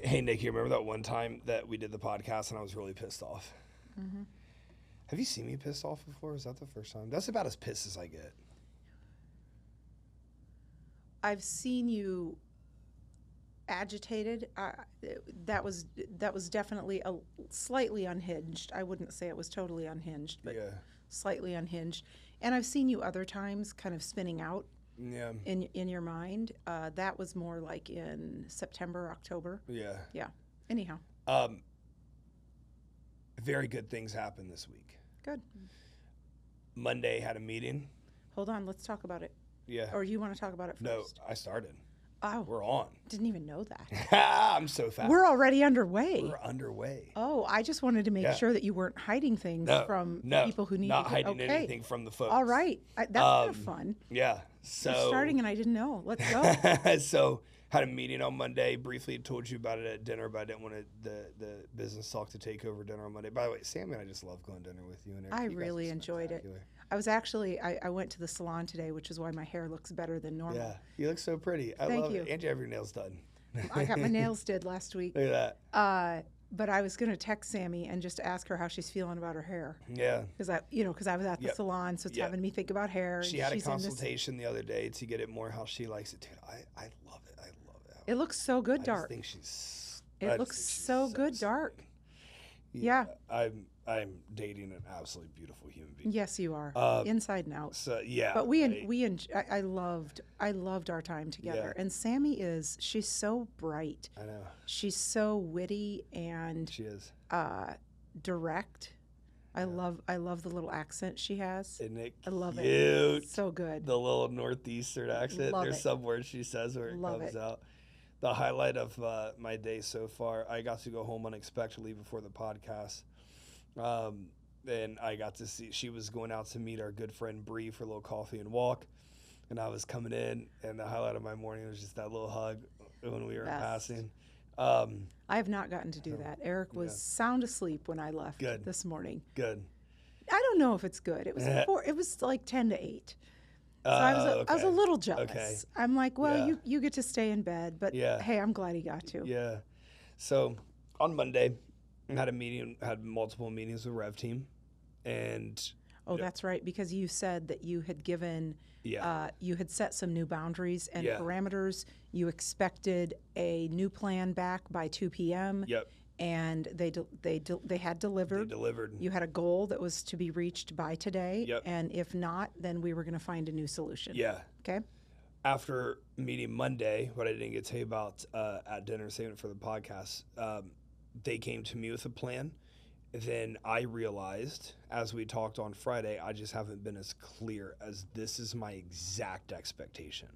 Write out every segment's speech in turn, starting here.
Hey, Nickie, remember that one time that we did the podcast and I was really pissed off? Mm-hmm. Have you seen me pissed off before? Is that the first time? That's about as pissed as I get. I've seen you agitated. That was definitely slightly unhinged. I wouldn't say it was totally unhinged, but slightly unhinged. And I've seen you other times kind of spinning out in your mind. That was more like in September, October. Yeah. Anyhow. Very good things happened this week. Good. Monday had a meeting. Hold on, let's talk about it. Yeah. Or you want to talk about it first? No, I started. Oh. We're on. Didn't even know that. I'm so fast. We're already underway. We're underway. Oh, I just wanted to make sure that you weren't hiding things from people who need not to hiding anything from the folks. All right. That's kind of fun. Yeah. So You're starting and I didn't know. Let's go. So had a meeting on Monday. Briefly told you about it at dinner, but I didn't want the business talk to take over dinner on Monday. By the way, Sammy and I just love going to dinner with you. And I really enjoyed it. I was actually, I went to the salon today, which is why my hair looks better than normal. Yeah, you look so pretty. Thank love you. it. And you have your nails done. I got my nails did last week. Look at that. But I was going to text Sammy and just ask her how she's feeling about her hair. Yeah. Because I was at the salon, so it's having me think about hair. She had a consultation the other day to get it more how she likes it. Dude, I love it. I love it. It looks so good dark. It looks so good dark. Yeah. I'm dating an absolutely beautiful human being. Yes, you are. Inside and out. So yeah. But I loved our time together. Yeah. And Sammy she's so bright. I know. She's so witty and she is direct. I love the little accent she has. Isn't it I love cute? it. It's so good. The little northeastern accent. There's some words she says where it comes out. The highlight of my day so far, I got to go home unexpectedly before the podcast. And I got to see, she was going out to meet our good friend Bree for a little coffee and walk. And I was coming in, and the highlight of my morning was just that little hug when we were passing. I have not gotten to do that. Eric was sound asleep when I left this morning. Good. I don't know if it's good. It was it was like 10 to 8. So I was a little jealous. Okay. I'm like, well, you get to stay in bed, but hey, I'm glad he got to. Yeah. So on Monday, I had multiple meetings with Rev Team, and that's right, because you said that you had given you had set some new boundaries and parameters. You expected a new plan back by 2 p.m. Yep. And they had delivered. They delivered. You had a goal that was to be reached by today. Yep. And if not, then we were going to find a new solution. Yeah. Okay. After meeting Monday, what I didn't get to tell you about at dinner, saving it for the podcast, they came to me with a plan. Then I realized, as we talked on Friday, I just haven't been as clear as this is my exact expectation.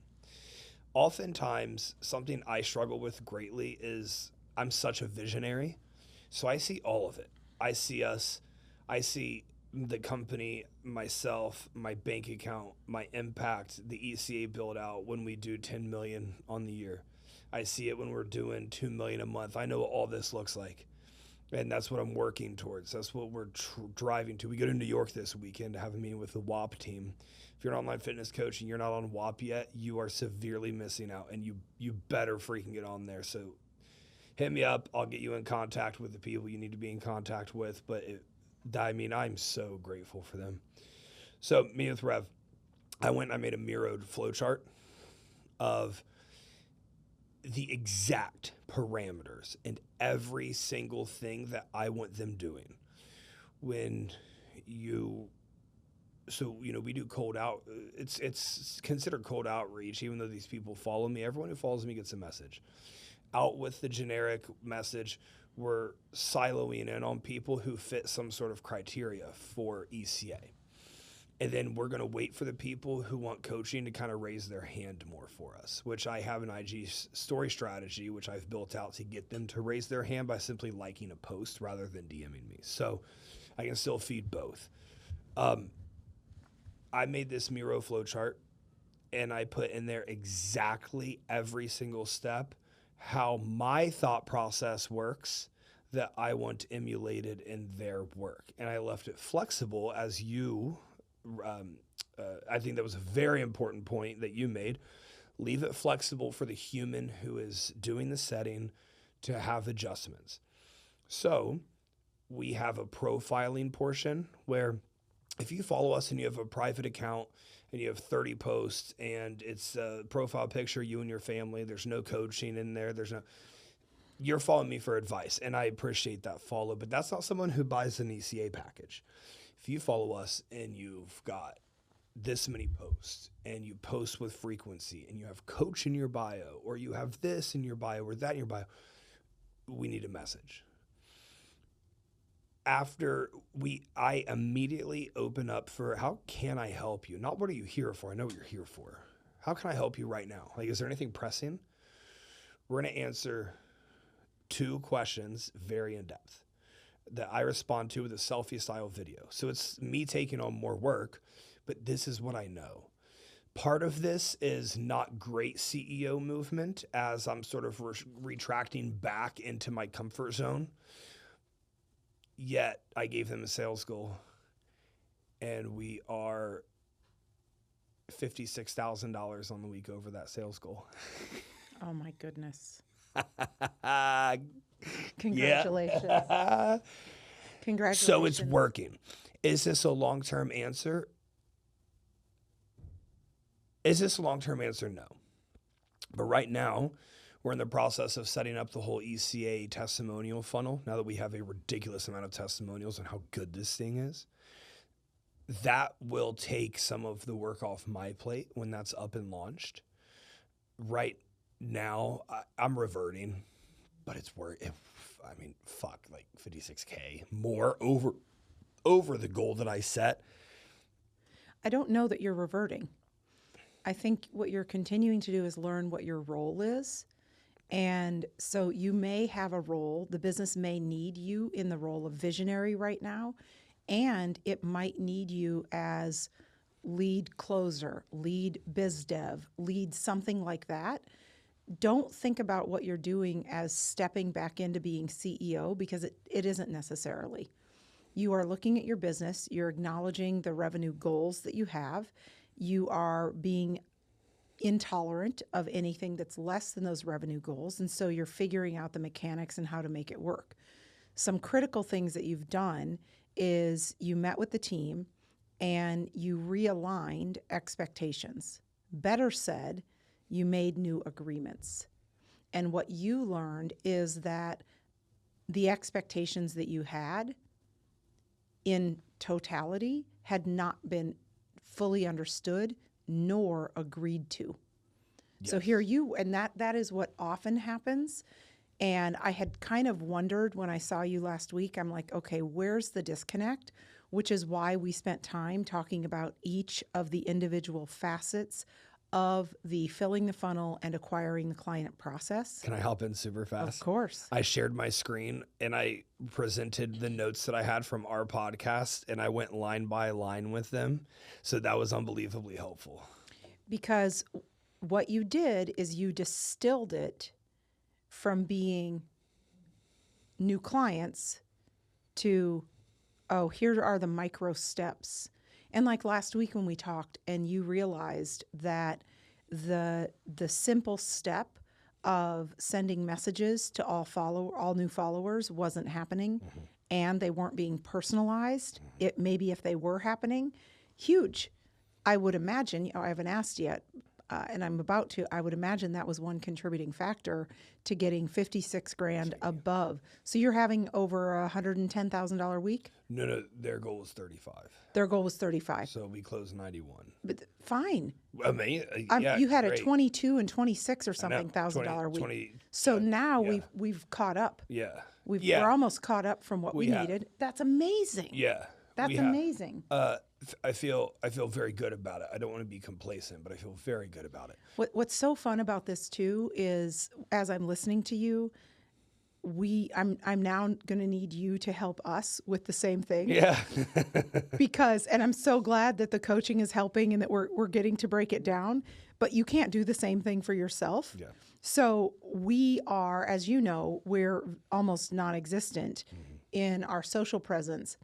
Oftentimes, something I struggle with greatly is I'm such a visionary, so I see all of it. I see the company, myself, my bank account, my impact, the ECA build out when we do 10 million on the year. I see it when we're doing 2 million a month. I know what all this looks like. And that's what I'm working towards. That's what we're driving to. We go to New York this weekend to have a meeting with the WAP team. If you're an online fitness coach and you're not on WAP yet, you are severely missing out, and you better freaking get on there. So hit me up. I'll get you in contact with the people you need to be in contact with. But I'm so grateful for them. So me with Rev, I made a mirrored flowchart of the exact parameters and every single thing that I want them doing. We do cold out. It's considered cold outreach, even though these people follow me. Everyone who follows me gets a message. Out with the generic message, we're siloing in on people who fit some sort of criteria for ECA. And then we're going to wait for the people who want coaching to kind of raise their hand more for us, which I have an IG story strategy, which I've built out to get them to raise their hand by simply liking a post rather than DMing me. So I can still feed both. I made this Miro flowchart, and I put in there exactly every single step, how my thought process works that I want emulated in their work. And I left it flexible as you... I think that was a very important point that you made. Leave it flexible for the human who is doing the setting to have adjustments. So we have a profiling portion where if you follow us and you have a private account and you have 30 posts and it's a profile picture, you and your family, there's no coaching in there. You're following me for advice, and I appreciate that follow, but that's not someone who buys an ECA package. If you follow us and you've got this many posts and you post with frequency and you have coach in your bio, or you have this in your bio or that in your bio, we need a message. I immediately open up for how can I help you? Not what are you here for? I know what you're here for. How can I help you right now? Like, is there anything pressing? We're going to answer 2 questions very in depth that I respond to with a selfie style video. So it's me taking on more work, but this is what I know. Part of this is not great CEO movement as I'm sort of retracting back into my comfort zone. Yet I gave them a sales goal, and we are $56,000 on the week over that sales goal. Oh my goodness. Congratulations. Yeah. Congratulations. So it's working. Is this a long-term answer? No. But right now, we're in the process of setting up the whole ECA testimonial funnel. Now that we have a ridiculous amount of testimonials and how good this thing is, that will take some of the work off my plate when that's up and launched. Right now, I'm reverting, but it's worth it. I mean, like $56K more over the goal that I set. I don't know that you're reverting. I think what you're continuing to do is learn what your role is. And so you may have a role, the business may need you in the role of visionary right now, and it might need you as lead closer, lead biz dev, lead something like that. Don't think about what you're doing as stepping back into being CEO, because it isn't necessarily. You are looking at your business, you're acknowledging the revenue goals that you have, you are being intolerant of anything that's less than those revenue goals, and so you're figuring out the mechanics and how to make it work. Some critical things that you've done is you met with the team and you realigned expectations. Better said, you made new agreements. And what you learned is that the expectations that you had in totality had not been fully understood nor agreed to. Yes. So here and that is what often happens. And I had kind of wondered when I saw you last week, I'm like, okay, where's the disconnect? Which is why we spent time talking about each of the individual facets of the filling the funnel and acquiring the client process. Can I hop in super fast? Of course. I shared my screen and I presented the notes that I had from our podcast, and I went line by line with them. So that was unbelievably helpful. Because what you did is you distilled it from being new clients to, oh, here are the micro steps. And like last week when we talked and you realized that the simple step of sending messages to all new followers wasn't happening, mm-hmm. and they weren't being personalized. Mm-hmm. It maybe if they were happening, huge. I would imagine, I haven't asked yet, and I'm about to, I would imagine that was one contributing factor to getting $56,000 above. So you're having over $110,000 a week? No, their goal was 35. Their goal was 35. So we closed 91. But fine. I mean, you had great. A 22 and 26 or something $1,000 a week. 20, so now we've caught up. Yeah. We're almost caught up from what we needed. That's amazing. Yeah. That's amazing. I feel very good about it. I don't want to be complacent, but I feel very good about it. What's so fun about this too is as I'm listening to you, I'm now going to need you to help us with the same thing. Yeah. and I'm so glad that the coaching is helping and that we're getting to break it down, but you can't do the same thing for yourself. Yeah. So we are, as you know, we're almost non-existent mm-hmm. in our social presence.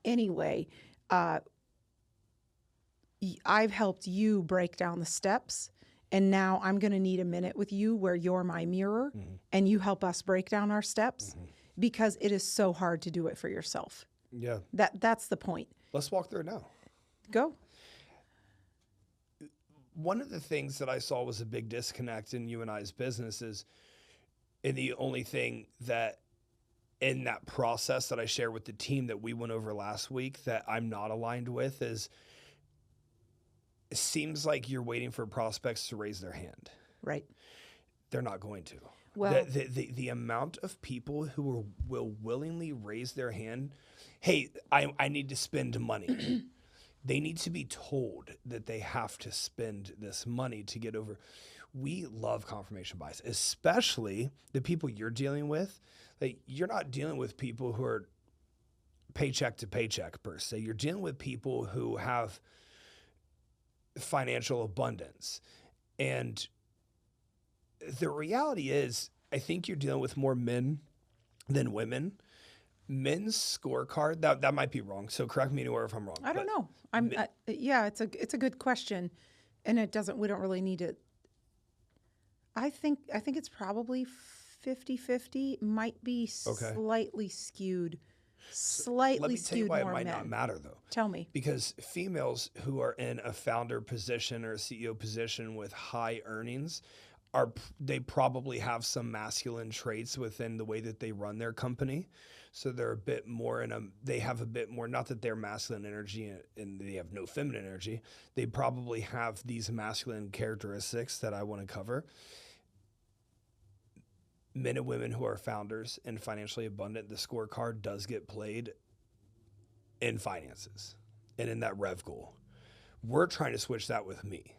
Anyway, I've helped you break down the steps And now I'm going to need a minute with you where you're my mirror and you help us break down our steps because it is so hard to do it for yourself. Yeah. That's the point. Let's walk through it now. Go. One of the things that I saw was a big disconnect in you and I's businesses. And the only thing that in that process that I shared with the team that we went over last week that I'm not aligned with is it seems like you're waiting for prospects to raise their hand. Right. They're not going to. Well, the amount of people who will willingly raise their hand, hey, I need to spend money. They need to be told that they have to spend this money to get over. We love confirmation bias, especially the people you're dealing with. Like, you're not dealing with people who are paycheck to paycheck per se. You're dealing with people who have financial abundance. And the reality is, I think you're dealing with more men than women. Men's scorecard, that might be wrong. So correct me anywhere if I'm wrong. I don't know. Yeah, it's a good question. And we don't really need it. I think it's probably 50-50, might be slightly skewed. Let me tell you why it might not matter, though. Tell me. Because females who are in a founder position or a CEO position with high earnings they probably have some masculine traits within the way that they run their company. So they're a bit more they have a bit more, not that they're masculine energy and they have no feminine energy. They probably have these masculine characteristics that I want to cover. Men and women who are founders and financially abundant, the scorecard does get played in finances and in that rev goal. We're trying to switch that with me.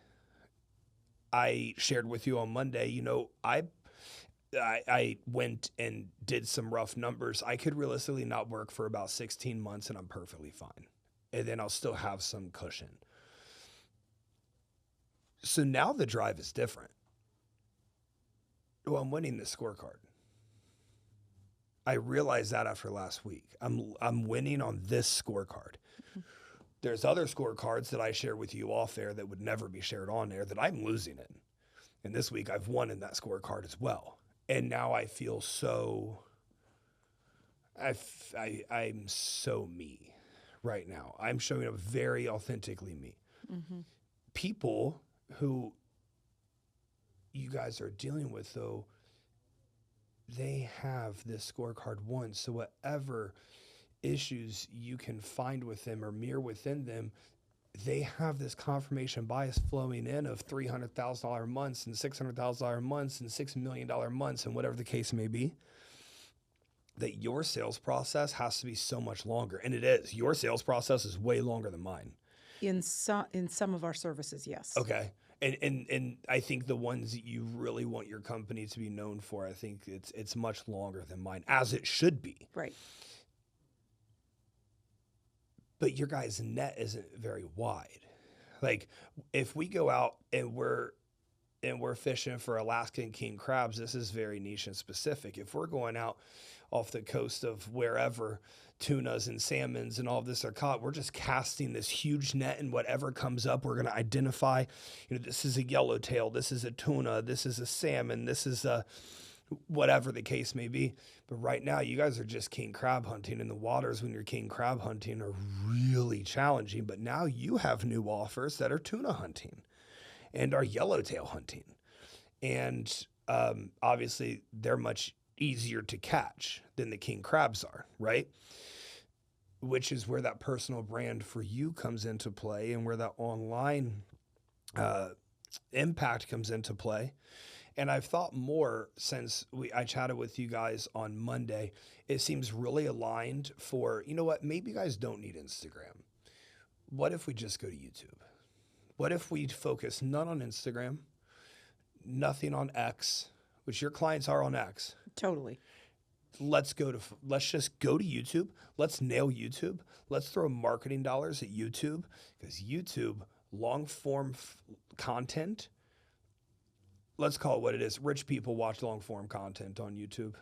I shared with you on Monday, I went and did some rough numbers. I could realistically not work for about 16 months and I'm perfectly fine. And then I'll still have some cushion. So now the drive is different. Well, I'm winning the scorecard. I realized that after last week. I'm winning on this scorecard. There's other scorecards that I share with you off air that would never be shared on air that I'm losing in. And this week I've won in that scorecard as well. And now I feel I'm so me right now. I'm showing up very authentically me. Mm-hmm. People who you guys are dealing with, though, they have this scorecard once. So whatever issues you can find with them or mirror within them, they have this confirmation bias flowing in of $300,000 months and $600,000 months and $6 million months and whatever the case may be, that your sales process has to be so much longer. And it is. Your sales process is way longer than mine. In some of our services, yes. Okay. And I think the ones that you really want your company to be known for, I think it's much longer than mine, as it should be. Right. But your guys' net isn't very wide. Like, if we go out and we're fishing for Alaskan king crabs, this is very niche and specific. If we're going out off the coast of wherever, tunas and salmons and all of this are caught, we're just casting this huge net, and whatever comes up, we're going to identify, this is a yellowtail, this is a tuna, this is a salmon, this is a whatever the case may be. But right now, you guys are just king crab hunting, and the waters when you're king crab hunting are really challenging. But now you have new offers that are tuna hunting and are yellowtail hunting. And obviously, they're much easier to catch than the king crabs are, right? Which is where that personal brand for you comes into play and where that online impact comes into play. And I've thought more since I chatted with you guys on Monday. It seems really aligned for, maybe you guys don't need Instagram. What if we just go to YouTube? What if we focus none on Instagram, nothing on X, which your clients are on X? Totally. Let's just go to YouTube. Let's nail YouTube. Let's throw marketing dollars at YouTube, because YouTube, long form content, let's call it what it is. Rich people watch long form content on YouTube.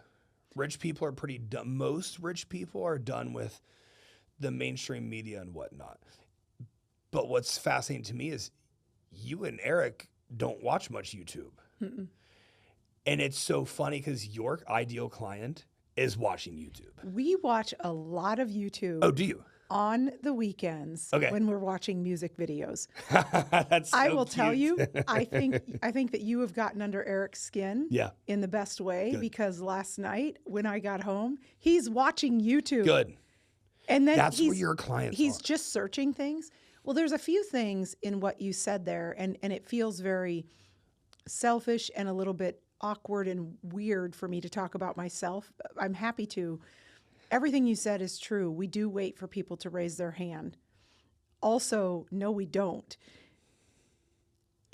Rich people are pretty done. Most rich people are done with the mainstream media and whatnot. But what's fascinating to me is you and Eric don't watch much YouTube. Mm-mm. And it's so funny because your ideal client is watching YouTube. We watch a lot of YouTube. Oh, do you? On the weekends when we're watching music videos. That's so I will cute. tell you, I think that you have gotten under Eric's skin in the best way because last night when I got home, he's watching YouTube. Good. And then that's where your clients he's just searching things. Well, there's a few things in what you said there, and it feels very selfish and a little bit awkward and weird for me to talk about myself. I'm happy to. Everything you said is true. We do wait for people to raise their hand. Also, no, we don't.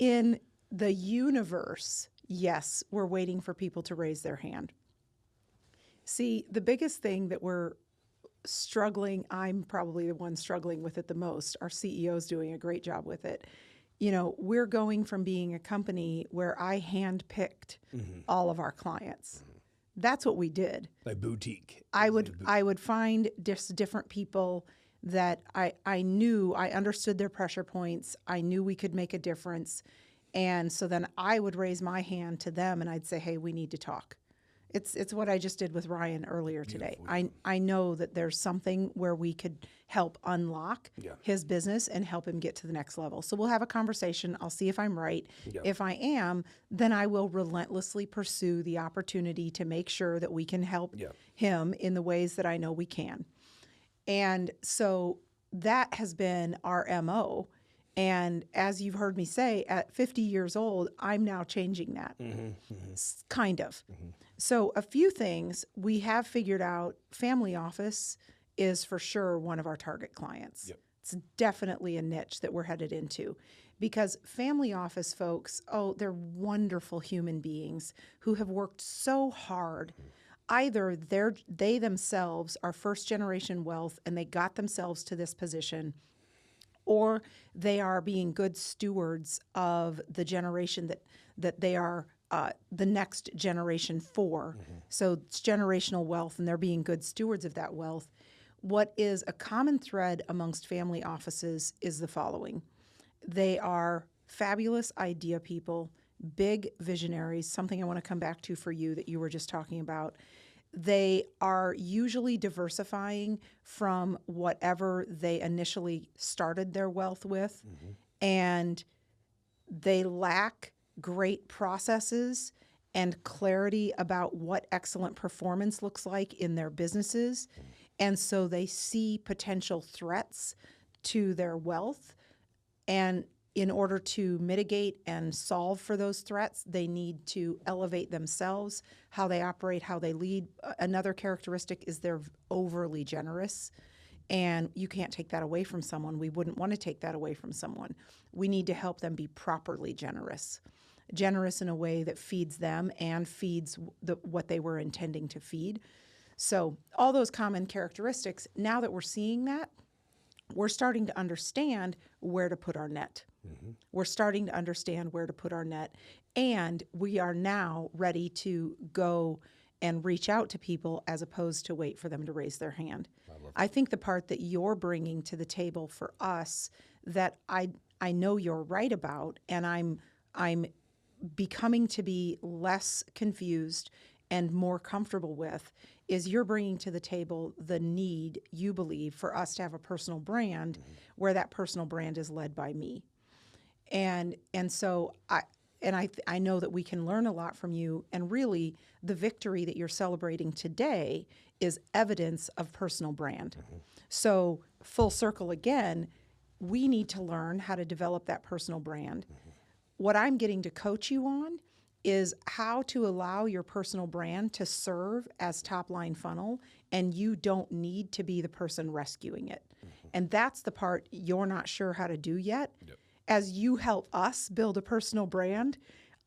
In the universe, yes, we're waiting for people to raise their hand. See, the biggest thing that we're struggling, I'm probably the one struggling with it the most. Our CEO's doing a great job with it. You know, we're going from being a company where I handpicked all of our clients. That's what we did. Like boutique. I would find just different people that I knew, I understood their pressure points. I knew we could make a difference. And so then I would raise my hand to them and I'd say, hey, we need to talk. It's what I just did with Ryan earlier today. I know that there's something where we could help unlock his business and help him get to the next level. So we'll have a conversation. I'll see if I'm right. If I am, then I will relentlessly pursue the opportunity to make sure that we can help him in the ways that I know we can. And so that has been our MO. And as you've heard me say, at 50 years old, I'm now changing that, kind of. So a few things we have figured out. Family office is for sure one of our target clients. It's definitely a niche that we're headed into because family office folks, they're wonderful human beings who have worked so hard. Either they themselves are first generation wealth and they got themselves to this position, or they are being good stewards of the generation that they are the next generation for. So it's generational wealth, and they're being good stewards of that wealth. What is a common thread amongst family offices is the following. They are fabulous idea people, big visionaries, something I want to come back to for you that you were just talking about. They are usually diversifying from whatever they initially started their wealth with, and they lack great processes and clarity about what excellent performance looks like in their businesses. And so they see potential threats to their wealth. And in order to mitigate and solve for those threats, they need to elevate themselves, how they operate, how they lead. Another characteristic is they're overly generous. And you can't take that away from someone. We wouldn't want to take that away from someone. We need to help them be properly generous. Generous in a way that feeds them and feeds what they were intending to feed. So all those common characteristics, now that we're seeing that, we're starting to understand where to put our net. We're starting to understand where to put our net. And we are now ready to go and reach out to people as opposed to wait for them to raise their hand. I think the part that you're bringing to the table for us that I know you're right about, and I'm becoming to be less confused and more comfortable with, is you're bringing to the table the need, you believe, for us to have a personal brand where that personal brand is led by me. And so I know that we can learn a lot from you, and really the victory that you're celebrating today is evidence of personal brand. So full circle again, we need to learn how to develop that personal brand. What I'm getting to coach you on is how to allow your personal brand to serve as top-line funnel, and you don't need to be the person rescuing it. And that's the part you're not sure how to do yet. As you help us build a personal brand,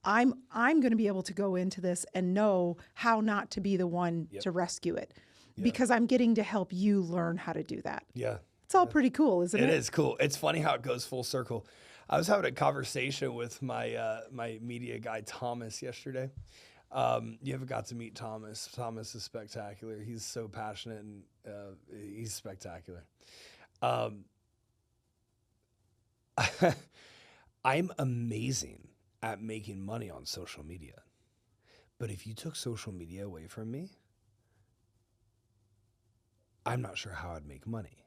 I'm going to be able to go into this and know how not to be the one to rescue it, because I'm getting to help you learn how to do that. It's all pretty cool, isn't it? It is cool. It's funny how it goes full circle. I was having a conversation with my my media guy, Thomas, yesterday. You haven't got to meet Thomas. Thomas is spectacular. He's so passionate, and he's spectacular. I'm amazing at making money on social media. But if you took social media away from me, I'm not sure how I'd make money.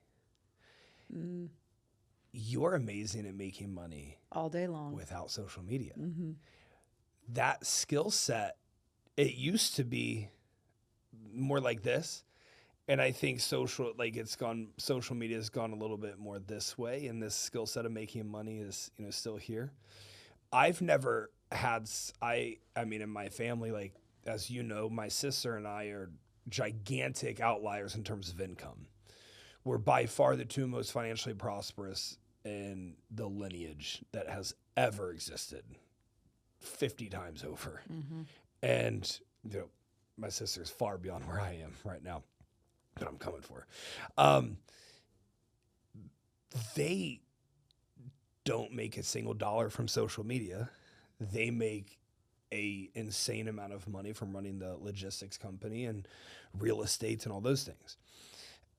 You're amazing at making money all day long without social media. That skill set, it used to be more like this. And I think social media has gone a little bit more this way, and this skill set of making money is, still here. I've never had, I mean, in my family, like, as you know, my sister and I are gigantic outliers in terms of income. We're by far the two most financially prosperous in the lineage that has ever existed, 50 times over. And, my sister's far beyond where I am right now, but I'm coming for her. They don't make a single dollar from social media. They make a insane amount of money from running the logistics company and real estate and all those things.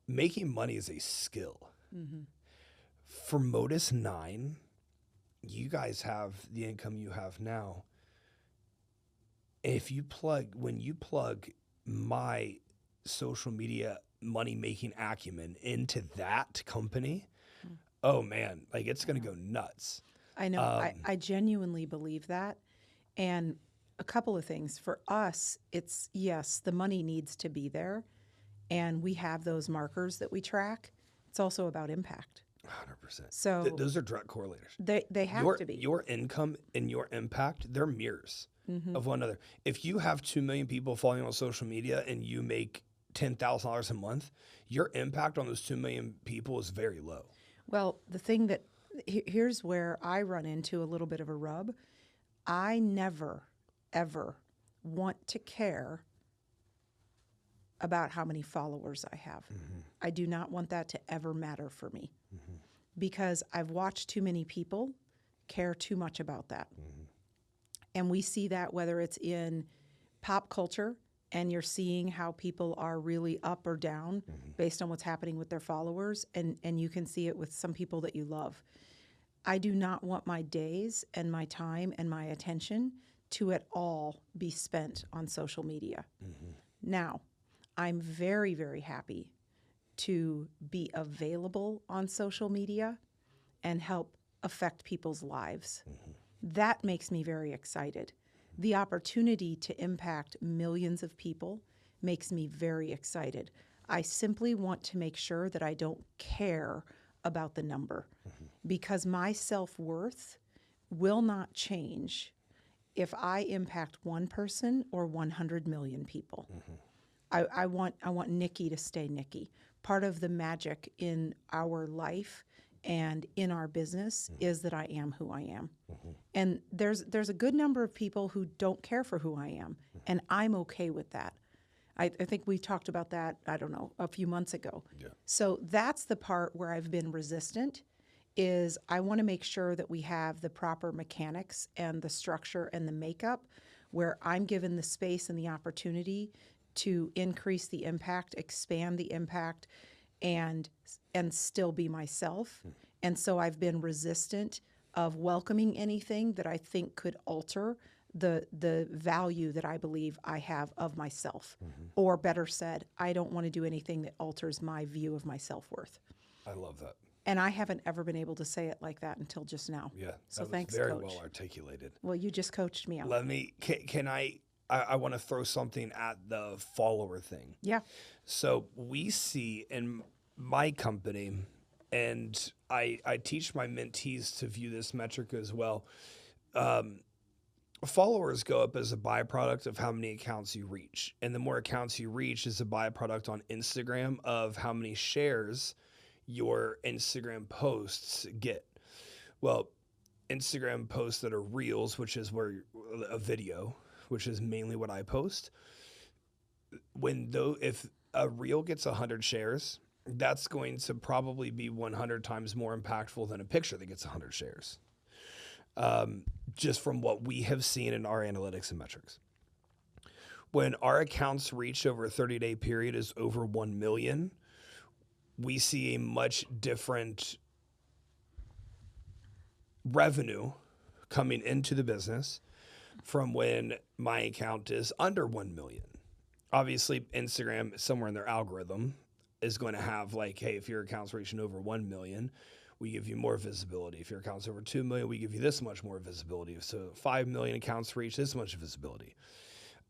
Making money is a skill. For Modus 9, you guys have the income you have now. When you plug my social media money-making acumen into that company, oh man, like, it's going to go nuts. I know. I genuinely believe that. And a couple of things. For us, it's, yes, the money needs to be there, and we have those markers that we track. It's also about impact. 100%. So those are direct correlators. They have to be. Your income and your impact, they're mirrors of one another. If you have 2 million people following on social media and you make $10,000 a month, your impact on those 2 million people is very low. Well, the thing that, here's where I run into a little bit of a rub. I never, ever want to care about how many followers I have. I do not want that to ever matter for me because I've watched too many people care too much about that. And we see that whether it's in pop culture and you're seeing how people are really up or down based on what's happening with their followers, and you can see it with some people that you love. I do not want my days and my time and my attention to at all be spent on social media. Now, I'm very, very happy to be available on social media and help affect people's lives. That makes me very excited. The opportunity to impact millions of people makes me very excited. I simply want to make sure that I don't care about the number because my self-worth will not change if I impact one person or 100 million people. I want Nickie to stay Nickie. Part of the magic in our life and in our business is that I am who I am. And there's a good number of people who don't care for who I am, and I'm okay with that. I think we talked about that, I don't know, a few months ago. So that's the part where I've been resistant, is I want to make sure that we have the proper mechanics and the structure and the makeup where I'm given the space and the opportunity to increase the impact, expand the impact, and still be myself. And so I've been resistant of welcoming anything that I think could alter the value that I believe I have of myself. Or better said, I don't want to do anything that alters my view of my self-worth. I love that. And I haven't ever been able to say it like that until just now. Yeah, so that thanks, was very Coach. well articulated. Well, you just coached me out. Let me, can I want to throw something at the follower thing. Yeah. So we see in my company, and I teach my mentees to view this metric as well. Followers go up as a byproduct of how many accounts you reach. And the more accounts you reach is a byproduct on Instagram of how many shares your Instagram posts get. Well, Instagram posts that are reels, which is where a video, which is mainly what I post. If a reel gets 100 shares, that's going to probably be 100 times more impactful than a picture that gets 100 shares. Just from what we have seen in our analytics and metrics. When our accounts reach over a 30-day period is over 1 million, we see a much different revenue coming into the business from when my account is under 1 million. Obviously, Instagram, somewhere in their algorithm, is going to have like, hey, if your account's reaching over 1 million, we give you more visibility. If your account's over 2 million, we give you this much more visibility. So 5 million accounts reach this much visibility.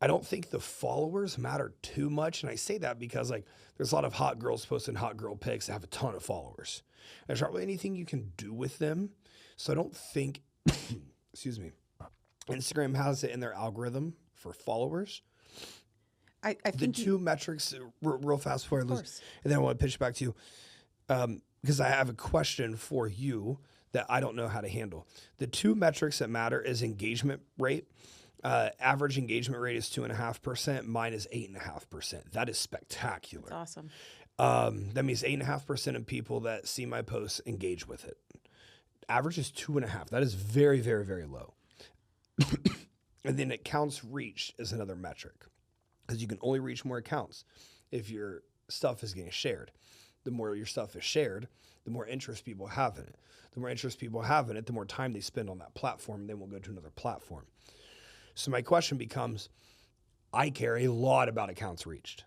I don't think the followers matter too much. And I say that because like there's a lot of hot girls posting hot girl pics that have a ton of followers. There's not really anything you can do with them. So I don't think, excuse me, Instagram has it in their algorithm for followers. I think the two metrics, real fast before I lose, and then I want to pitch back to you, because I have a question for you that I don't know how to handle. The two metrics that matter is engagement rate. Average engagement rate is 2.5%. Mine is 8.5%. That is spectacular. That's awesome. That means 8.5% of people that see my posts engage with it. Average is 2.5. That is very, very, very low. And then accounts reached is another metric, because you can only reach more accounts if your stuff is getting shared. The more your stuff is shared, the more interest people have in it. The more interest people have in it, the more time they spend on that platform, and they will go to another platform. So my question becomes, I care a lot about accounts reached.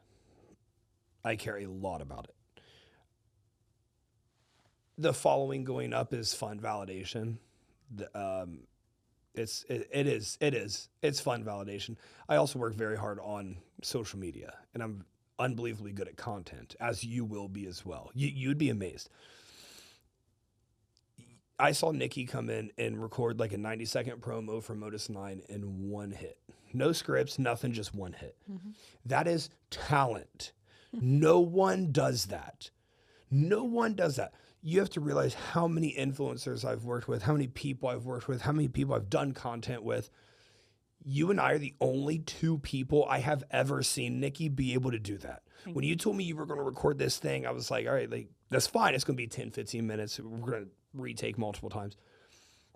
I care a lot about it. The following going up is fun validation. It's fun validation. I also work very hard on social media, and I'm unbelievably good at content, as you will be as well. You'd be amazed. I saw Nickie come in and record like a 90-second promo for Modus 9 in one hit. No scripts, nothing, just one hit. Mm-hmm. That is talent. No one does that. No one does that. You have to realize how many influencers I've worked with, how many people I've worked with, how many people I've done content with. You and I are the only two people I have ever seen Nickie be able to do that. When you told me you were going to record this thing, I was like, all right, like, that's fine. It's going to be 10, 15 minutes. We're going to retake multiple times.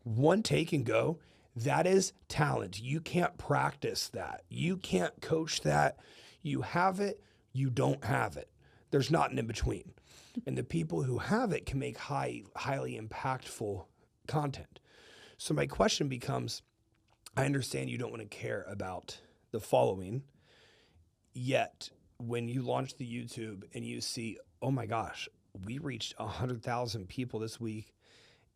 One take and go. That is talent. You can't practice that. You can't coach that. You have it. You don't have it. There's not an in-between. And the people who have it can make highly impactful content. So my question becomes, I understand you don't want to care about the following, yet when you launch the YouTube and you see, oh my gosh, we reached 100,000 people this week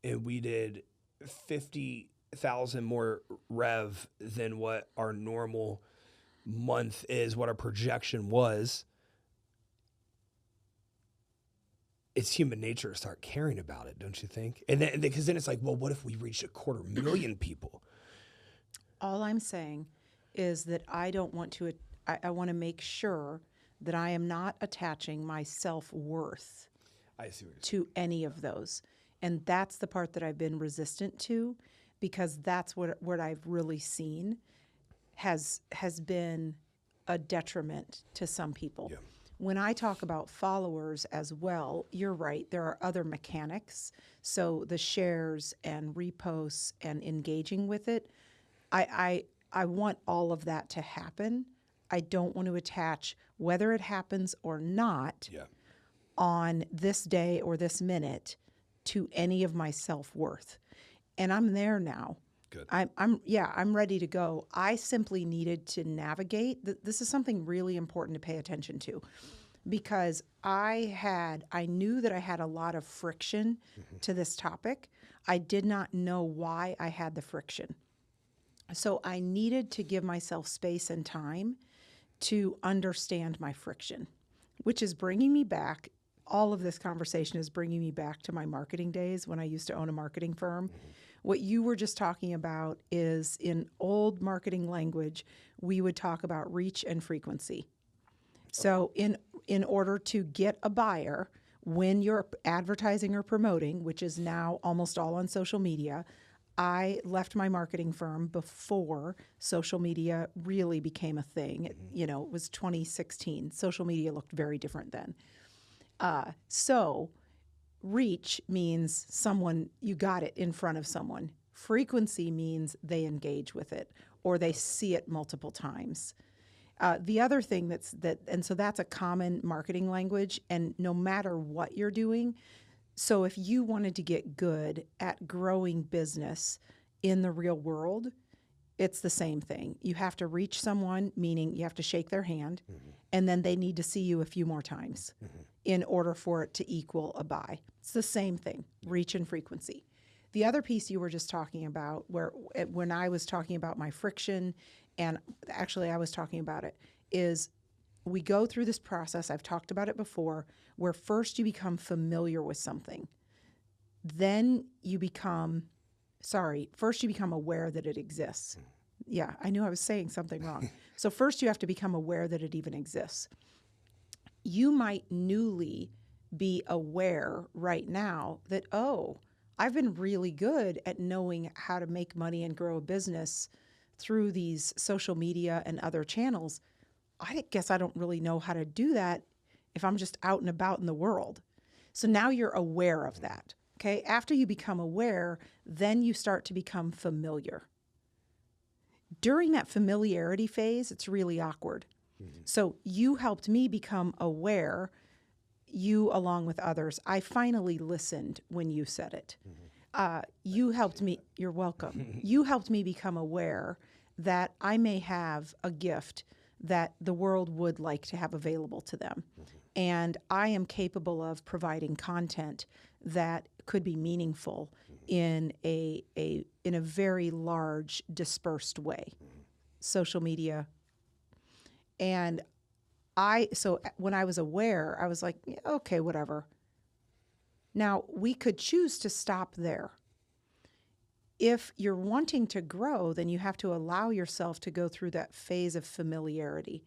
and we did 50,000 more rev than what our normal month is, what our projection was. It's human nature to start caring about it, don't you think? And then, because then it's like, well, what if we reached 250,000 people? All I'm saying is that I don't want to, I want to make sure that I am not attaching my self-worth to any of those. And that's the part that I've been resistant to, because that's what I've really seen has been a detriment to some people. Yeah. When I talk about followers as well, you're right, there are other mechanics. So the shares and reposts and engaging with it, I want all of that to happen. I don't want to attach whether it happens or not on this day or this minute to any of my self-worth. And I'm there now. Good. I'm ready to go. I simply needed to navigate. This is something really important to pay attention to, because I knew that I had a lot of friction to this topic. I did not know why I had the friction. So I needed to give myself space and time to understand my friction, which is bringing me back. All of this conversation is bringing me back to my marketing days when I used to own a marketing firm. Mm-hmm. What you were just talking about is, in old marketing language, we would talk about reach and frequency. So in order to get a buyer, when you're advertising or promoting, which is now almost all on social media, I left my marketing firm before social media really became a thing. It was 2016. Social media looked very different then. So reach means someone, you got it in front of someone. Frequency means they engage with it or they see it multiple times. The other thing and so that's a common marketing language, and no matter what you're doing. So if you wanted to get good at growing business in the real world, it's the same thing. You have to reach someone, meaning you have to shake their hand, and then they need to see you a few more times in order for it to equal a buy. It's the same thing, reach and frequency. The other piece you were just talking about, when I was talking about my friction, and actually I was talking about it, is we go through this process, I've talked about it before, where first you become familiar with something. Then first you become aware that it exists. Yeah, I knew I was saying something wrong. So first you have to become aware that it even exists. You might newly be aware right now that, oh, I've been really good at knowing how to make money and grow a business through these social media and other channels. I guess I don't really know how to do that if I'm just out and about in the world. So now you're aware of that. Okay. After you become aware, then you start to become familiar. During that familiarity phase, it's really awkward. So you helped me become aware, you along with others. I finally listened when you said it. You helped me. You're welcome. You helped me become aware that I may have a gift that the world would like to have available to them. And I am capable of providing content that could be meaningful in a very large, dispersed way. Social media. And so when I was aware, I was like, yeah, okay, whatever. Now, we could choose to stop there. If you're wanting to grow, then you have to allow yourself to go through that phase of familiarity.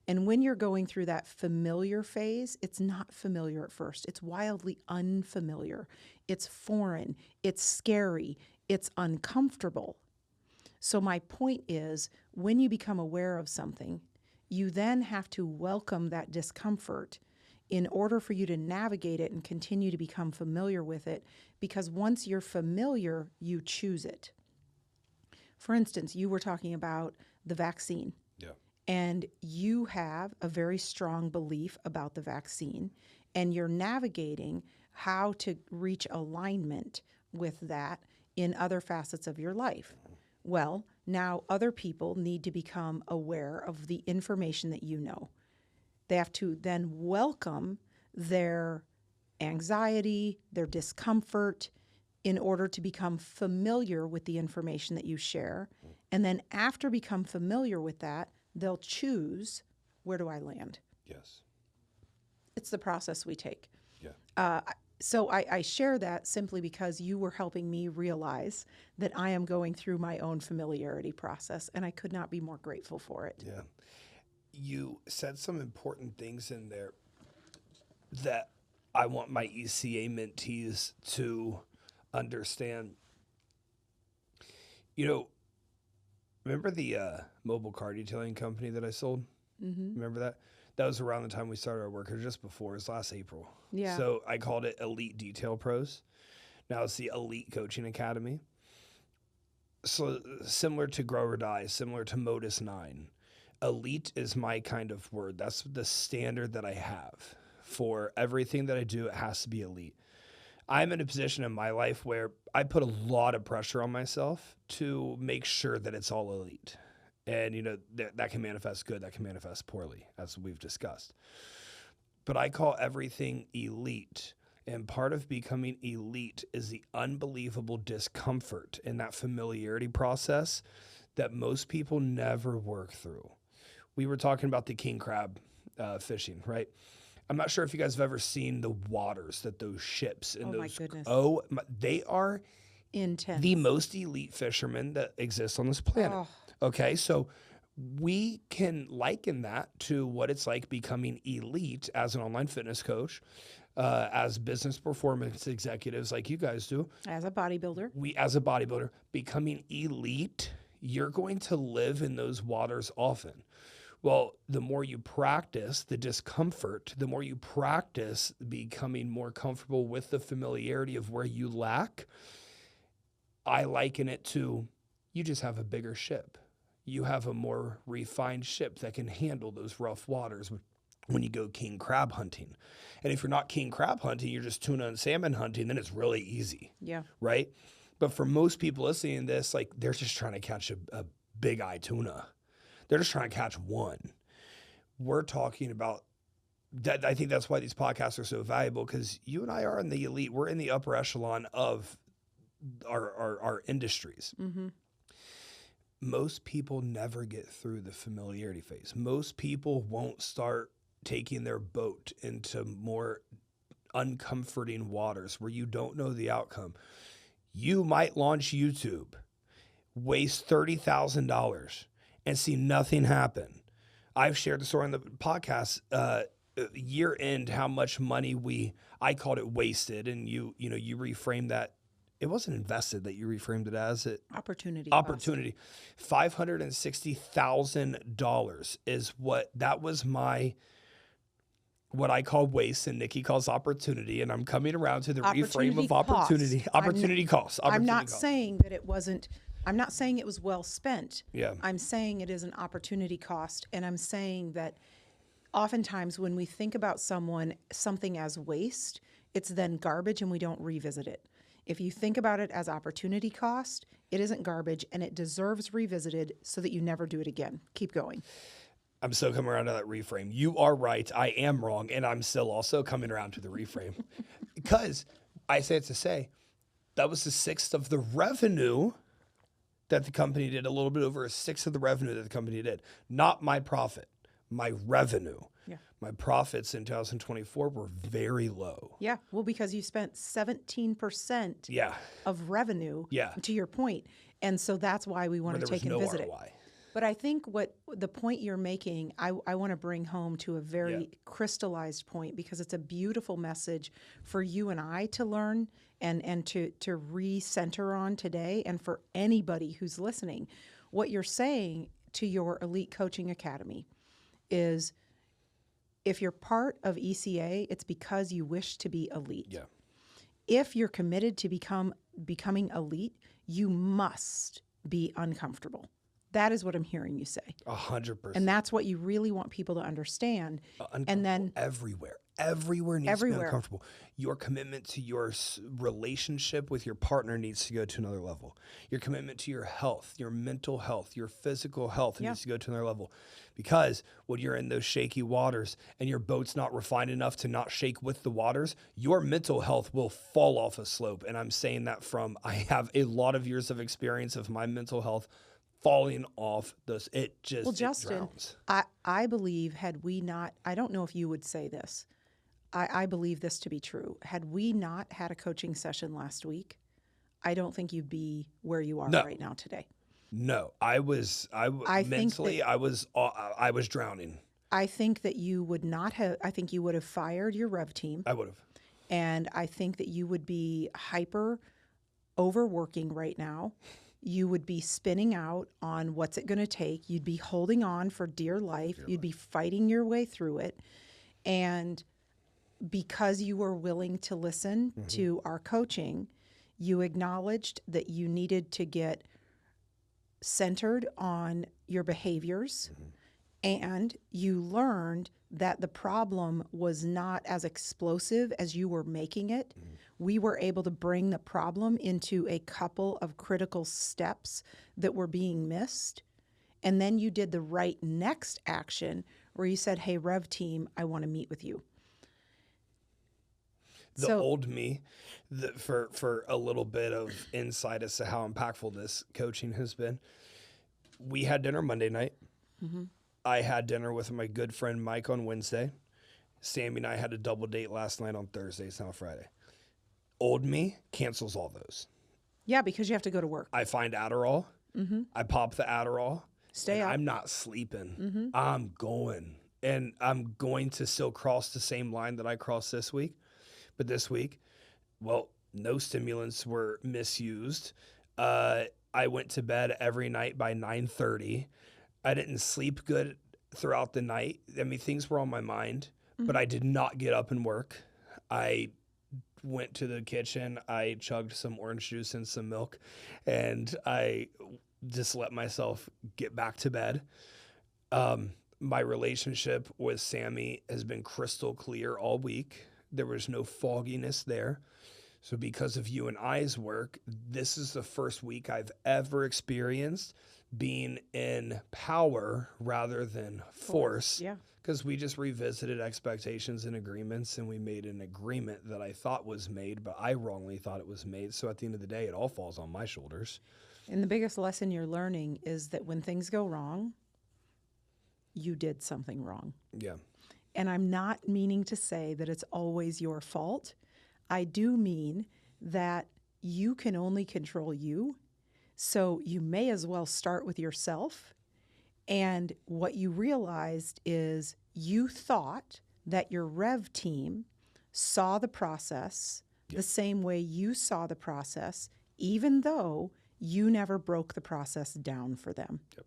And when you're going through that familiar phase, it's not familiar at first. It's wildly unfamiliar. It's foreign. It's scary. It's uncomfortable. So my point is, when you become aware of something, you then have to welcome that discomfort in order for you to navigate it and continue to become familiar with it, because once you're familiar, you choose it. For instance, you were talking about the vaccine. Yeah. And you have a very strong belief about the vaccine, and you're navigating how to reach alignment with that in other facets of your life. Well, now other people need to become aware of the information that you know. They have to then welcome their anxiety, their discomfort, in order to become familiar with the information that you share. And then after become familiar with that, they'll choose, where do I land? Yes. It's the process we take. Yeah. So I share that simply because you were helping me realize that I am going through my own familiarity process, and I could not be more grateful for it. Yeah. You said some important things in there that I want my ECA mentees to understand. You know, remember the mobile car detailing company that I sold? Mm-hmm. Remember that? That was around the time we started our work, or just before. It was last April. Yeah. So I called it Elite Detail Pros. Now it's the Elite Coaching Academy. So similar to Grow or Die, similar to Modus 9. Elite is my kind of word. That's the standard that I have for everything that I do. It has to be elite. I'm in a position in my life where I put a lot of pressure on myself to make sure that it's all elite. And, you know, that can manifest good, that can manifest poorly, as we've discussed. But I call everything elite. And part of becoming elite is the unbelievable discomfort in that familiarity process that most people never work through. We were talking about the king crab fishing, right? I'm not sure if you guys have ever seen the waters that those ships and my goodness. They are intense. The most elite fishermen that exist on this planet. Oh. Okay, so we can liken that to what it's like becoming elite as an online fitness coach, as business performance executives like you guys do. As a bodybuilder. As a bodybuilder, becoming elite, you're going to live in those waters often. Well, the more you practice the discomfort, the more you practice becoming more comfortable with the familiarity of where you lack, I liken it to you just have a bigger ship. You have a more refined ship that can handle those rough waters when you go king crab hunting. And if you're not king crab hunting, you're just tuna and salmon hunting, then it's really easy. Yeah. Right? But for most people listening to this, like they're just trying to catch a big eye tuna. They're just trying to catch one. We're talking about that. I think that's why these podcasts are so valuable, because you and I are in the elite. We're in the upper echelon of our industries. Mm-hmm. Most people never get through the familiarity phase. Most people won't start taking their boat into more uncomforting waters where you don't know the outcome. You might launch YouTube, waste $30,000 and see nothing happen. I've shared the story on the podcast, year end, how much money I called it wasted. And you reframed that. It wasn't invested, that you reframed it as it. Opportunity. $560,000 is that was what I call waste and Nickie calls opportunity. And I'm coming around to the reframe of opportunity. Opportunity costs. I'm not saying that it wasn't. I'm not saying it was well spent. Yeah. I'm saying it is an opportunity cost. And I'm saying that oftentimes when we think about something as waste, it's then garbage and we don't revisit it. If you think about it as opportunity cost, it isn't garbage and it deserves revisited so that you never do it again. Keep going. I'm still coming around to that reframe. You are right. I am wrong. And I'm still also coming around to the reframe. Because I say it to say, that was a sixth of the revenue that the company did, a little bit over a sixth of the revenue that the company did. Not my profit, my revenue. Yeah. My profits in 2024 were very low. Yeah. Well, because you spent 17% of revenue, to your point. And so that's why we want to take and visit it. But I think what the point you're making, I want to bring home to a very crystallized point, because it's a beautiful message for you and I to learn and to recenter on today, and for anybody who's listening. What you're saying to your Elite Coaching Academy is, if you're part of ECA, it's because you wish to be elite. Yeah. If you're committed to becoming elite, you must be uncomfortable. That is what I'm hearing you say. 100%. And that's what you really want people to understand. And then everywhere needs to be uncomfortable. Your commitment to your relationship with your partner needs to go to another level. Your commitment to your health, your mental health, your physical health needs to go to another level. Because when you're in those shaky waters and your boat's not refined enough to not shake with the waters, your mental health will fall off a slope. And I'm saying that I have a lot of years of experience of my mental health falling off those. Justin, drowns. I believe, had we not, I don't know if you would say this, I believe this to be true. Had we not had a coaching session last week, I don't think you'd be where you are right now today. No, I was drowning. I think that you would not have, I think you would have fired your Rev team. I would have. And I think that you would be hyper overworking right now. You would be spinning out on what's it going to take. You'd be holding on for dear life. You'd be fighting your way through it. And because you were willing to listen to our coaching, you acknowledged that you needed to get centered on your behaviors, and you learned that the problem was not as explosive as you were making it. We were able to bring the problem into a couple of critical steps that were being missed. And then you did the right next action where you said, hey, Rev team, I want to meet with you. Old me, for a little bit of insight as to how impactful this coaching has been. We had dinner Monday night. I had dinner with my good friend Mike on Wednesday. Sammy and I had a double date last night on Thursday. It's now Friday. Old me cancels all those. Yeah, because you have to go to work. I find Adderall. I pop the Adderall. Stay up. I'm not sleeping. I'm going. And I'm going to still cross the same line that I crossed this week. But this week, well, no stimulants were misused. I went to bed every night by 9:30. I didn't sleep good throughout the night. I mean, things were on my mind, but I did not get up and work. I went to the kitchen. I chugged some orange juice and some milk, and I just let myself get back to bed. My relationship with Sammy has been crystal clear all week. There was no fogginess there. So because of you and I's work, this is the first week I've ever experienced being in power rather than force. Yeah. Because we just revisited expectations and agreements, and we made an agreement that I thought was made, but I wrongly thought it was made. So at the end of the day, it all falls on my shoulders. And the biggest lesson you're learning is that when things go wrong, you did something wrong. Yeah. And I'm not meaning to say that it's always your fault. I do mean that you can only control you. So you may as well start with yourself. And what you realized is you thought that your Rev team saw the process the same way you saw the process, even though you never broke the process down for them. Yep.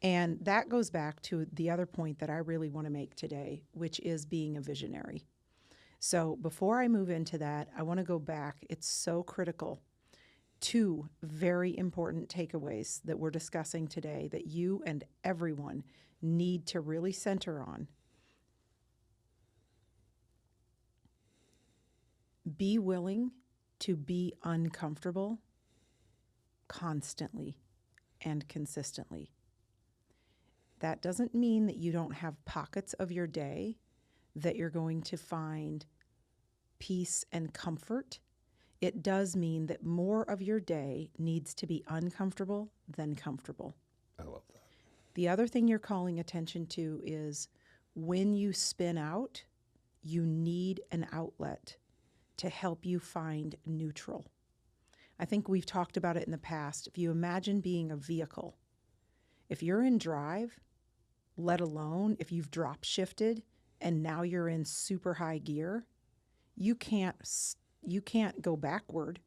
And that goes back to the other point that I really want to make today, which is being a visionary. So before I move into that, I want to go back. It's so critical. 2 very important takeaways that we're discussing today that you and everyone need to really center on. Be willing to be uncomfortable constantly and consistently. That doesn't mean that you don't have pockets of your day that you're going to find peace and comfort. It does mean that more of your day needs to be uncomfortable than comfortable. I love that. The other thing you're calling attention to is when you spin out, you need an outlet to help you find neutral. I think we've talked about it in the past. If you imagine being a vehicle, if you're in drive, let alone if you've drop shifted and now you're in super high gear, you can't go backward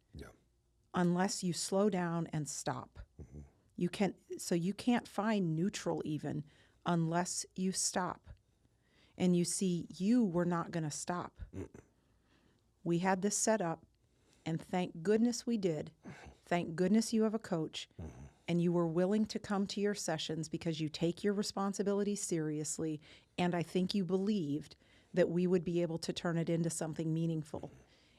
unless you slow down and stop. Mm-hmm. You can't find neutral even unless you stop. And you see, you were not going to stop. Mm-mm. We had this set up, and thank goodness we did. Thank goodness you have a coach, and you were willing to come to your sessions because you take your responsibilities seriously, and I think you believed that we would be able to turn it into something meaningful.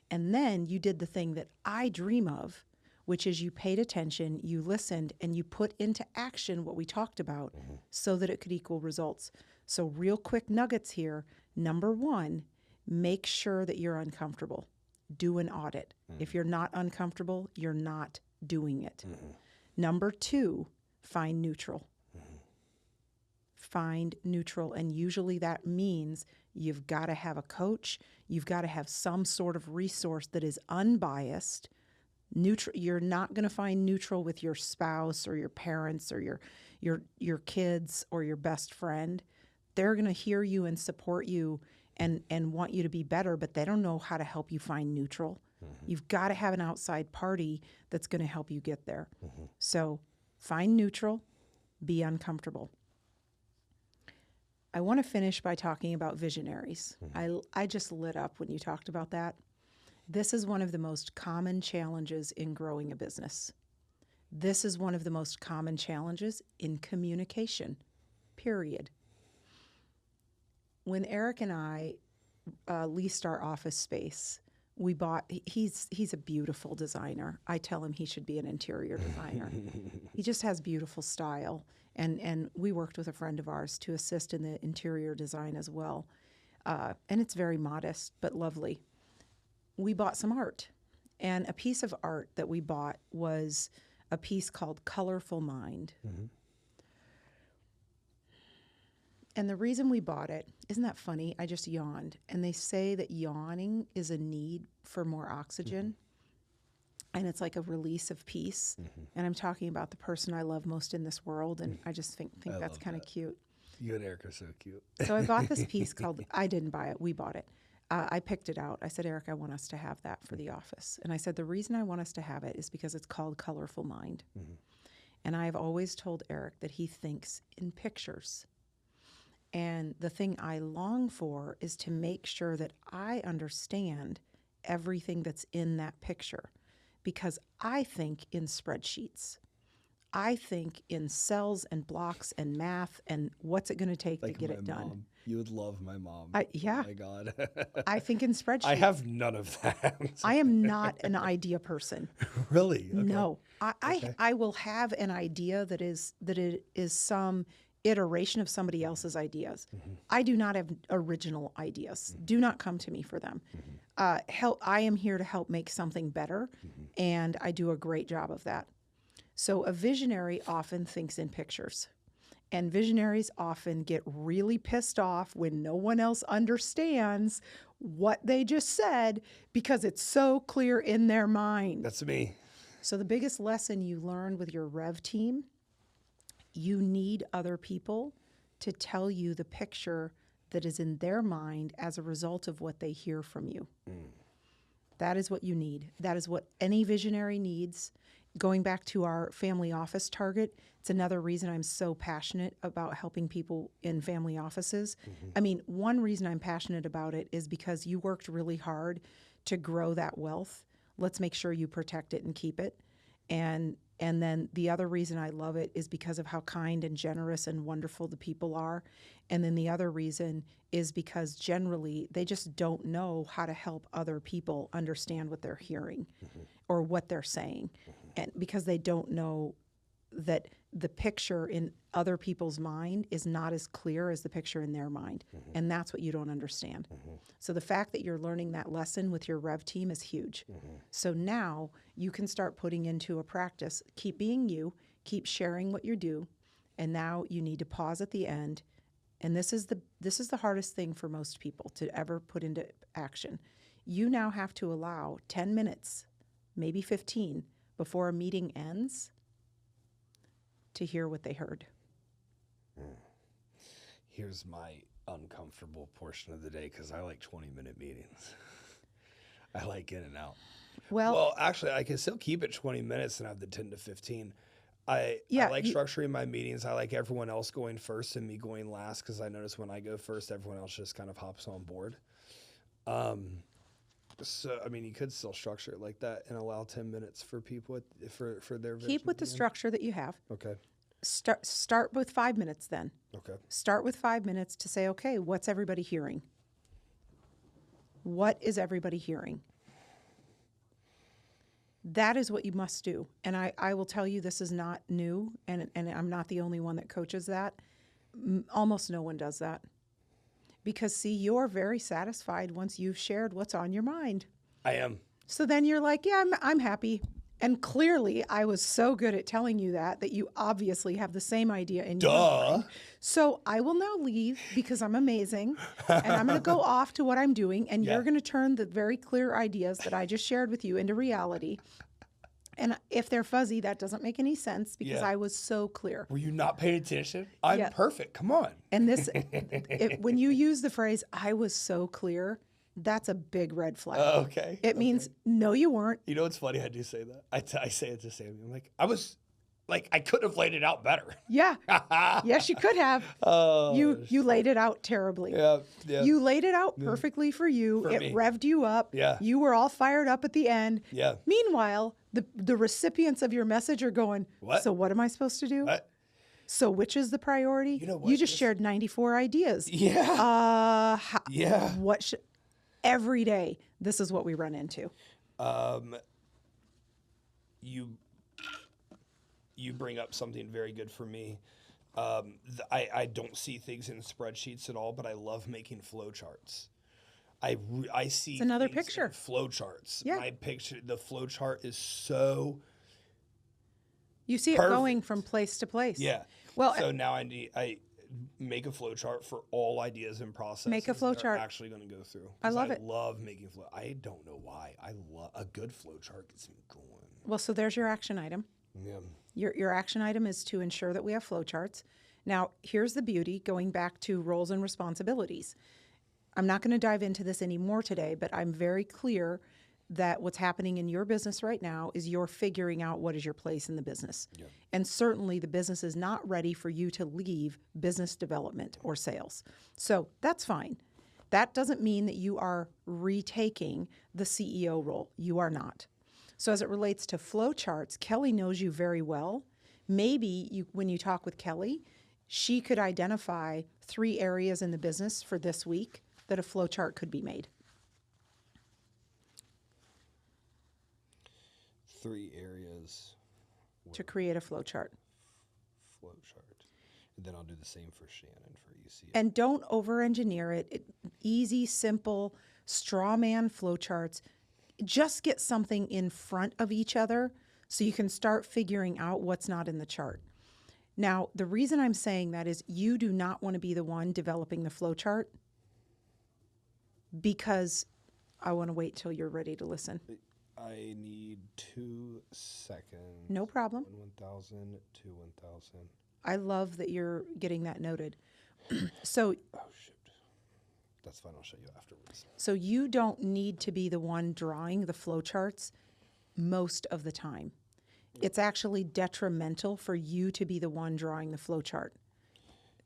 And then you did the thing that I dream of, which is you paid attention, you listened, and you put into action what we talked about so that it could equal results. So real quick nuggets here. Number 1, make sure that you're uncomfortable. Do an audit. If you're not uncomfortable, you're not doing it. Number 2, find neutral. Find neutral, and usually that means you've got to have a coach. You've got to have some sort of resource that is unbiased. Neutral. You're not going to find neutral with your spouse or your parents or your kids or your best friend. They're going to hear you and support you and want you to be better, but they don't know how to help you find neutral. You've got to have an outside party that's going to help you get there. So find neutral, be uncomfortable. I want to finish by talking about visionaries. I just lit up when you talked about that. This is one of the most common challenges in growing a business. This is one of the most common challenges in communication, period. When Eric and I leased our office space, we bought, he's a beautiful designer. I tell him he should be an interior designer. He just has beautiful style. And we worked with a friend of ours to assist in the interior design as well. And it's very modest, but lovely. We bought some art. And a piece of art that we bought was a piece called Colorful Mind. And the reason we bought it, isn't that funny? I just yawned. And they say that yawning is a need for more oxygen. And it's like a release of peace. And I'm talking about the person I love most in this world. And I just think that's kind of cute. You and Eric are so cute. So I bought this piece called, I didn't buy it, we bought it. I picked it out. I said, Eric, I want us to have that for the office. And I said, the reason I want us to have it is because it's called Colorful Mind. And I've always told Eric that he thinks in pictures. And the thing I long for is to make sure that I understand everything that's in that picture, because I think in spreadsheets. I think in cells and blocks and math and what's it going to take to get it done. You would love my mom. Yeah. Oh my God. I think in spreadsheets. I have none of that. I am not an idea person. Really? Okay. No. I will have an idea that it is some iteration of somebody else's ideas. I do not have original ideas. Do not come to me for them. I am here to help make something better, and I do a great job of that. So a visionary often thinks in pictures. And visionaries often get really pissed off when no one else understands what they just said because it's so clear in their mind. That's me. So the biggest lesson you learned with your Rev team, you need other people to tell you the picture that is in their mind as a result of what they hear from you. That is what you need. That is what any visionary needs. Going back to our family office target, it's another reason I'm so passionate about helping people in family offices. I mean, one reason I'm passionate about it is because you worked really hard to grow that wealth. Let's make sure you protect it and keep it. And then the other reason I love it is because of how kind and generous and wonderful the people are. And then the other reason is because generally they just don't know how to help other people understand what they're hearing or what they're saying. And because they don't know that the picture in other people's mind is not as clear as the picture in their mind. And that's what you don't understand. So the fact that you're learning that lesson with your Rev team is huge. So now you can start putting into a practice, keep being you, keep sharing what you do, and now you need to pause at the end. And this is the hardest thing for most people to ever put into action. You now have to allow 10 minutes, maybe 15, before a meeting ends to hear what they heard. Here's my uncomfortable portion of the day because I like 20-minute meetings. I like in and out. Well, actually, I can still keep it 20 minutes and have the 10 to 15. I like structuring my meetings. I like everyone else going first and me going last because I notice when I go first, everyone else just kind of hops on board. So, I mean, you could still structure it like that and allow 10 minutes for people for their vision. Keep with the structure that you have. Okay. Start with 5 minutes then. Okay. Start with 5 minutes to say, okay, what's everybody hearing? What is everybody hearing? That is what you must do. And I will tell you this is not new, and I'm not the only one that coaches that. Almost no one does that. Because, see, you're very satisfied once you've shared what's on your mind. I am. So then you're like, yeah, I'm happy. And clearly, I was so good at telling you that you obviously have the same idea in your mind. So I will now leave because I'm amazing, and I'm going to go off to what I'm doing, and you're going to turn the very clear ideas that I just shared with you into reality. And if they're fuzzy, that doesn't make any sense because I was so clear. Were you not paying attention? I'm perfect. Come on. And this, when you use the phrase, I was so clear, that's a big red flag. Okay. It means, no, you weren't. You know what's funny? I do say that. I say it to Sammy. I'm like, I could have laid it out better. Yeah. Yes, you could have. You laid it out terribly. Yeah. You laid it out perfectly for you. It revved you up. Yeah. You were all fired up at the end. Yeah. Meanwhile, the recipients of your message are going, what? So what am I supposed to do? What? So which is the priority? You know what? You just shared 94 ideas. Yeah. Every day, this is what we run into. You bring up something very good for me. I don't see things in spreadsheets at all, but I love making flowcharts. I see it's another picture. Flowcharts. Yeah. The flowchart is so. You see perfect. It going from place to place. Yeah. Well, so now I make a flowchart for all ideas and processes. Make a flowchart. Actually going to go through. I love it. I love making flow. I don't know why. I love a good flowchart gets me going. Well, so there's your action item. Yeah. Your action item is to ensure that we have flowcharts. Now, here's the beauty, going back to roles and responsibilities. I'm not going to dive into this anymore today, but I'm very clear that what's happening in your business right now is you're figuring out what is your place in the business. Yeah. And certainly the business is not ready for you to leave business development or sales. So that's fine. That doesn't mean that you are retaking the CEO role. You are not. So as it relates to flowcharts, Kelly knows you very well. Maybe when you talk with Kelly, she could identify 3 areas in the business for this week that a flow chart could be made. 3 areas to create a flow chart. Flow chart. And then I'll do the same for Shannon for ECA. And don't over-engineer it. Easy, simple, straw man flow charts. Just get something in front of each other so you can start figuring out what's not in the chart. Now, the reason I'm saying that is you do not want to be the one developing the flow chart, because I want to wait till you're ready to listen. I need 2 seconds. No problem. 1,000 to 1,000. I love that you're getting that noted. So, oh, shoot. That's fine. I'll show you afterwards. So you don't need to be the one drawing the flow charts most of the time. It's actually detrimental for you to be the one drawing the flow chart.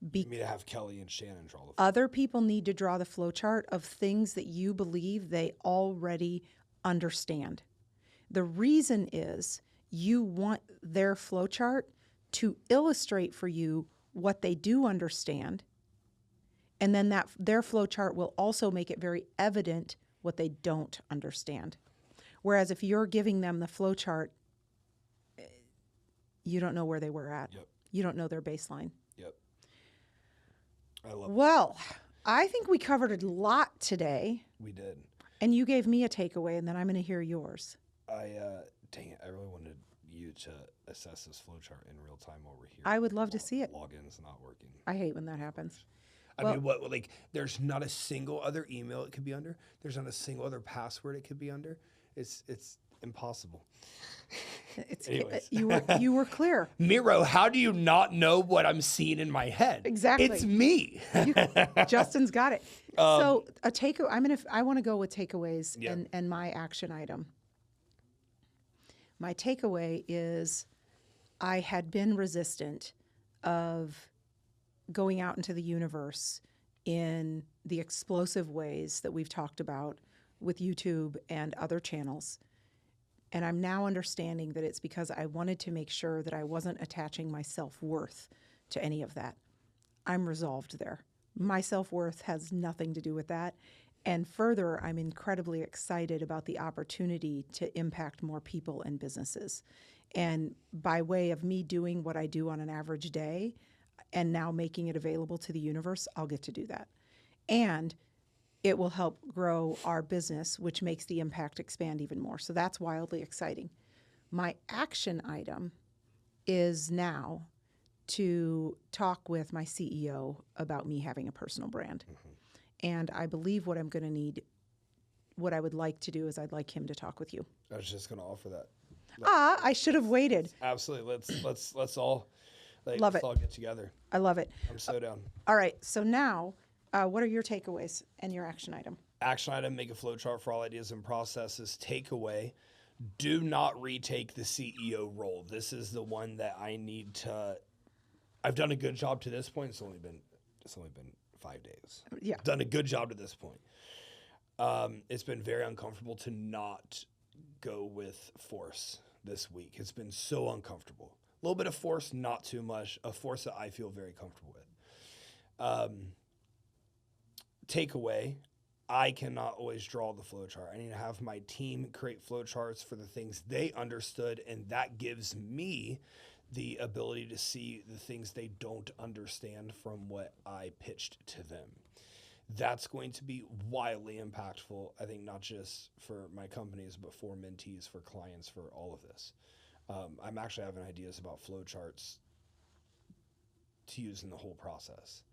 You mean to have Kelly and Shannon draw the flow chart? Other people need to draw the flow chart of things that you believe they already understand. The reason is you want their flow chart to illustrate for you what they do understand, and then that their flow chart will also make it very evident what they don't understand. Whereas if you're giving them the flow chart, you don't know where they were at. Yep. You don't know their baseline. Yep. I love it. Well, I think we covered a lot today. We did. And you gave me a takeaway, and then I'm going to hear yours. Dang it, I really wanted you to assess this flow chart in real time over here. I would love to see it. Login's not working. I hate when that happens. I mean, like, there's not a single other email it could be under. There's not a single other password it could be under. It's impossible. You were clear. Miro, how do you not know what I'm seeing in my head? Exactly. It's me. Justin's got it. So I want to go with takeaways and my action item. My takeaway is I had been resistant of going out into the universe in the explosive ways that we've talked about with YouTube and other channels. And I'm now understanding that it's because I wanted to make sure that I wasn't attaching my self-worth to any of that. I'm resolved there. My self-worth has nothing to do with that. And further, I'm incredibly excited about the opportunity to impact more people and businesses. And by way of me doing what I do on an average day and now making it available to the universe, I'll get to do that. And it will help grow our business, which makes the impact expand even more. So that's wildly exciting. My action item is now to talk with my CEO about me having a personal brand. Mm-hmm. And I believe what I'm going to need, what I would like to do is I'd like him to talk with you. I was just going to offer that. I should have waited. Absolutely. Let's all love it. All get together. I love it. I'm so down. All right. So now, what are your takeaways and your action item? Action item, make a flow chart for all ideas and processes. Takeaway, do not retake the CEO role. This is the one that I need to. I've done a good job to this point. It's only been 5 days. Yeah. Done a good job to this point. It's been very uncomfortable to not go with force this week. It's been so uncomfortable. A little bit of force, not too much. A force that I feel very comfortable with. Takeaway, I cannot always draw the flow chart. I need to have my team create flow charts for the things they understood, and that gives me the ability to see the things they don't understand from what I pitched to them. That's going to be wildly impactful, I think, not just for my companies, but for mentees, for clients, for all of this. I'm actually having ideas about flow charts to use in the whole process.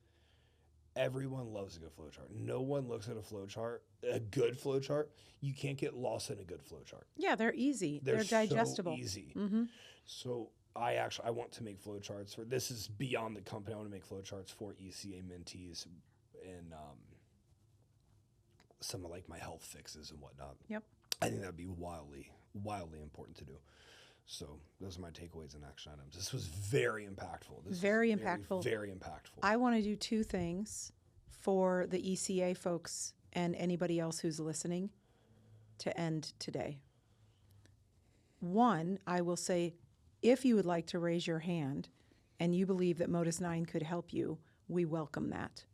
Everyone loves a good flow chart. No one looks at a flow chart, a good flow chart. You can't get lost in a good flow chart. Yeah, they're easy. They're digestible. So easy. Mm-hmm. So I want to make flow charts for, this is beyond the company. I want to make flow charts for ECA mentees and some of like my health fixes and whatnot. Yep. I think that'd be wildly important to do. So those are my takeaways and action items. This was very impactful. Very impactful. Very impactful. I want to do 2 things for the ECA folks and anybody else who's listening to end today. One, I will say, if you would like to raise your hand and you believe that Modus 9 could help you, we welcome that.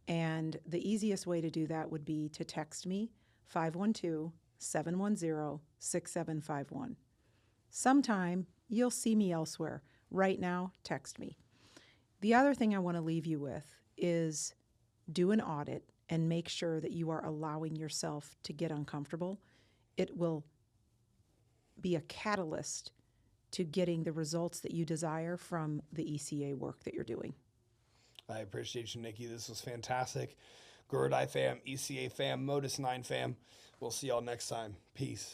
And the easiest way to do that would be to text me 512-710-6751. Sometime you'll see me elsewhere. Right now, text me. The other thing I want to leave you with is do an audit and make sure that you are allowing yourself to get uncomfortable. It will be a catalyst to getting the results that you desire from the ECA work that you're doing. I appreciate you, Nickie. This was fantastic. Gordai fam, ECA fam, Modus 9 fam. We'll see y'all next time. Peace.